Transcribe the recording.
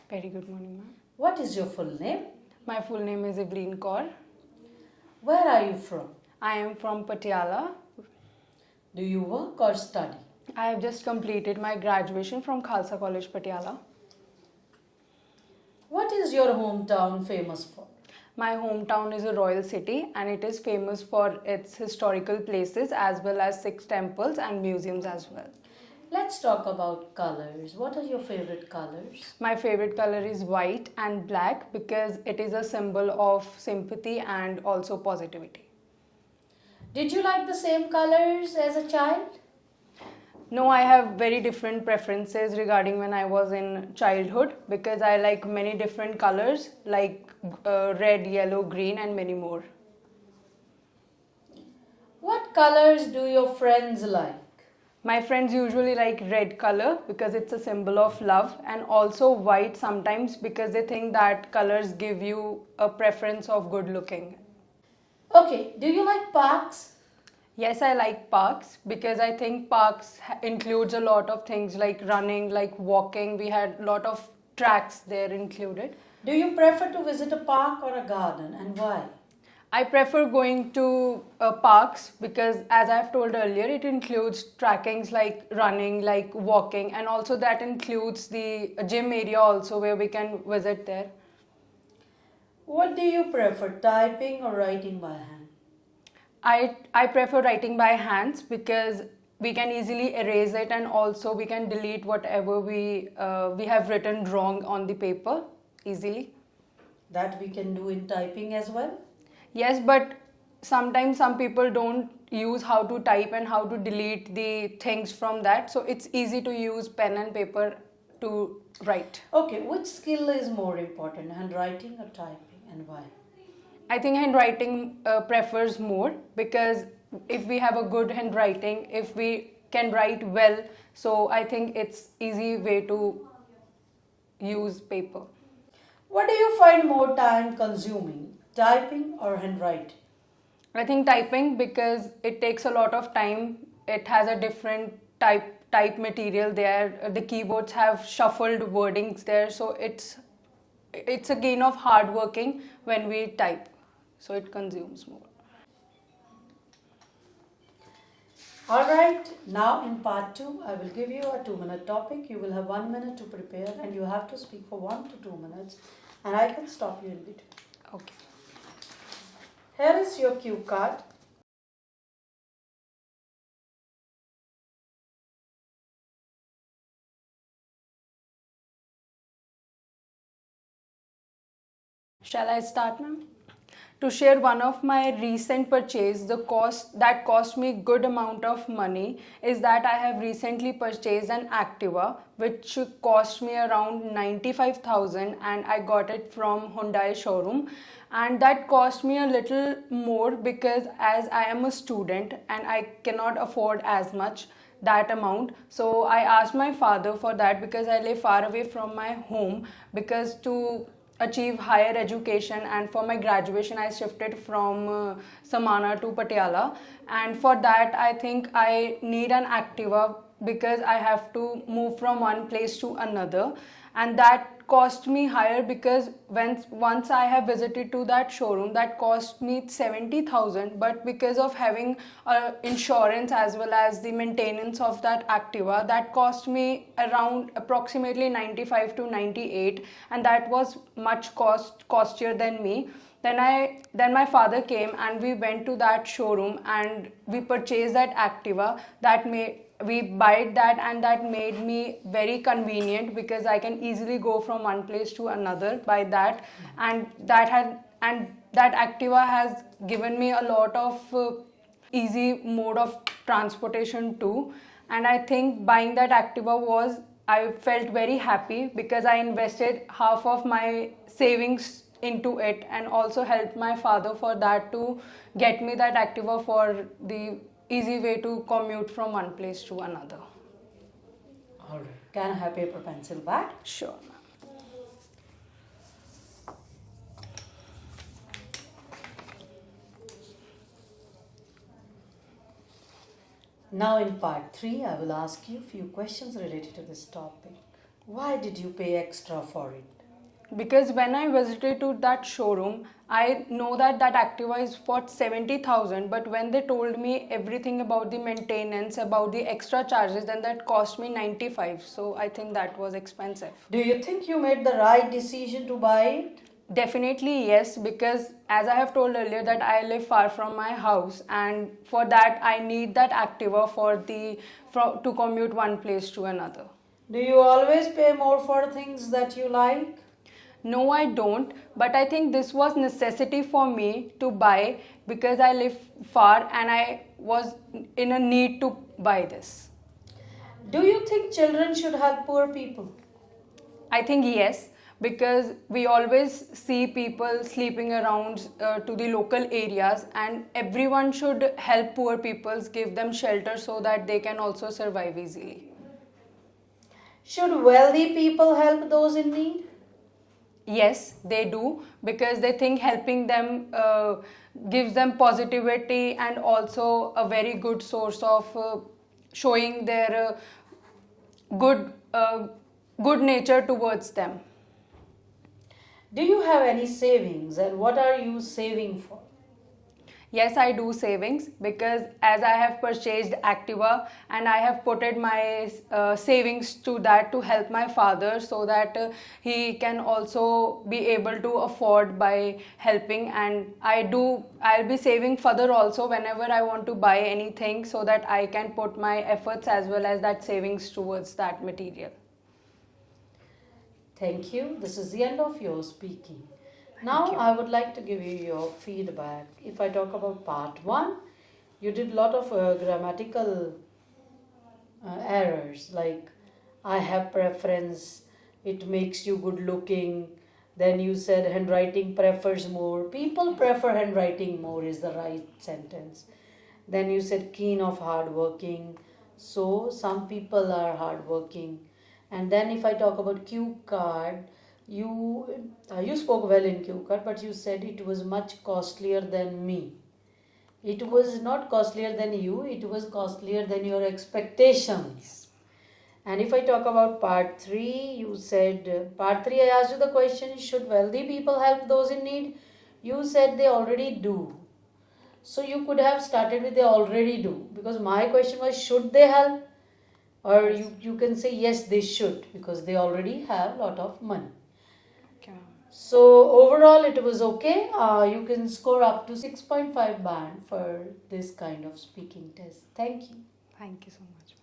Very good morning, ma'am. What is your full name? My full name is Evelyn Kaur. Where are you from? I am from Patiala. Do you work or study? I have just completed my graduation from Khalsa College, Patiala. What is your hometown famous for? My hometown is a royal city and it is famous for its historical places as well as 6 temples and museums as well. Let's talk about colors. What are your favorite colors? My favorite color is white and black because it is a symbol of sympathy and also positivity. Did you like the same colors as a child? No, I have very different preferences regarding when I was in childhood because I like many different colors like red, yellow, green and many more. What colors do your friends like? My friends usually like red color because it's a symbol of love, and also white sometimes because they think that colors give you a preference of good looking. Okay, do you like parks? Yes, I like parks because I think parks includes a lot of things like running, like walking. We had a lot of tracks there included. Do you prefer to visit a park or a garden, and why? I prefer going to parks because, as I've told earlier, it includes trackings like running, like walking, and also that includes the gym area also where we can visit there. What do you prefer, typing or writing by hand? I prefer writing by hands because we can easily erase it and also we can delete whatever we have written wrong on the paper easily. That we can do in typing as well? Yes, but sometimes some people don't use how to type and how to delete the things from that. So it's easy to use pen and paper to write. Okay, which skill is more important, handwriting or typing, and why? I think handwriting prefers more because if we have a good handwriting, if we can write well, so I think it's easy way to use paper. What do you find more time consuming, typing or handwriting? I think typing because it takes a lot of time. It has a different type material there. The keyboards have shuffled wordings there, so it's a gain of hard working when we type. So it consumes more. Alright, now in part 2, I will give you a 2-minute topic. You will have 1 minute to prepare and you have to speak for 1 to 2 minutes and I can stop you in between. Okay. Here is your cue card. Shall I start, ma'am? To share one of my recent purchase, the cost that cost me good amount of money is that I have recently purchased an Activa which cost me around 95,000 and I got it from Hyundai showroom, and that cost me a little more because as I am a student and I cannot afford as much that amount, so I asked my father for that because I live far away from my home, because to achieve higher education and for my graduation I shifted from Samana to Patiala, and for that I think I need an Activa because I have to move from one place to another, and that cost me higher because once I have visited to that showroom that cost me 70,000, but because of having insurance as well as the maintenance of that Activa, that cost me around approximately 95 to 98, and that was much costier than me. Then my father came and we went to that showroom and we purchased that Activa. We buy that and that made me very convenient because I can easily go from one place to another by that, and that Activa has given me a lot of easy mode of transportation too. And I think buying that Activa I felt very happy because I invested half of my savings into it and also helped my father for that to get me that Activa for the easy way to commute from one place to another. Alright, can I have paper pencil back? Sure. Now in part 3, I will ask you a few questions related to this topic. Why did you pay extra for it? Because when I visited to that showroom, I know that that Activa is for 70,000, but when they told me everything about the maintenance, about the extra charges, then that cost me 95. So I think that was expensive. Do you think you made the right decision to buy it? Definitely yes, because as I have told earlier that I live far from my house, and for that I need that Activa to commute one place to another. Do you always pay more for things that you like? No, I don't, but I think this was necessity for me to buy because I live far and I was in a need to buy this. Do you think children should help poor people? I think yes, because we always see people sleeping around to the local areas, and everyone should help poor people, give them shelter so that they can also survive easily. Should wealthy people help those in need? Yes, they do, because they think helping them gives them positivity and also a very good source of showing their good nature towards them. Do you have any savings and what are you saving for? Yes, I do savings because as I have purchased Activa and I have putted my savings to that to help my father so that he can also be able to afford by helping, and I'll be saving further also whenever I want to buy anything so that I can put my efforts as well as that savings towards that material. Thank you. This is the end of your speaking. Now I would like to give you your feedback. If I talk about part 1, you did a lot of grammatical errors like I have preference, it makes you good looking. Then you said handwriting prefers more. People prefer handwriting more is the right sentence. Then you said keen of hard working. So some people are hard working. And then if I talk about cue card, you spoke well in cue card, but you said it was much costlier than me. It was not costlier than you, it was costlier than your expectations. And if I talk about part 3, you said, part 3 I asked you the question, should wealthy people help those in need? You said they already do. So you could have started with they already do, because my question was, should they help? Or you can say, yes, they should, because they already have a lot of money. Okay. So overall it was okay. You can score up to 6.5 band for this kind of speaking test. Thank you. Thank you so much.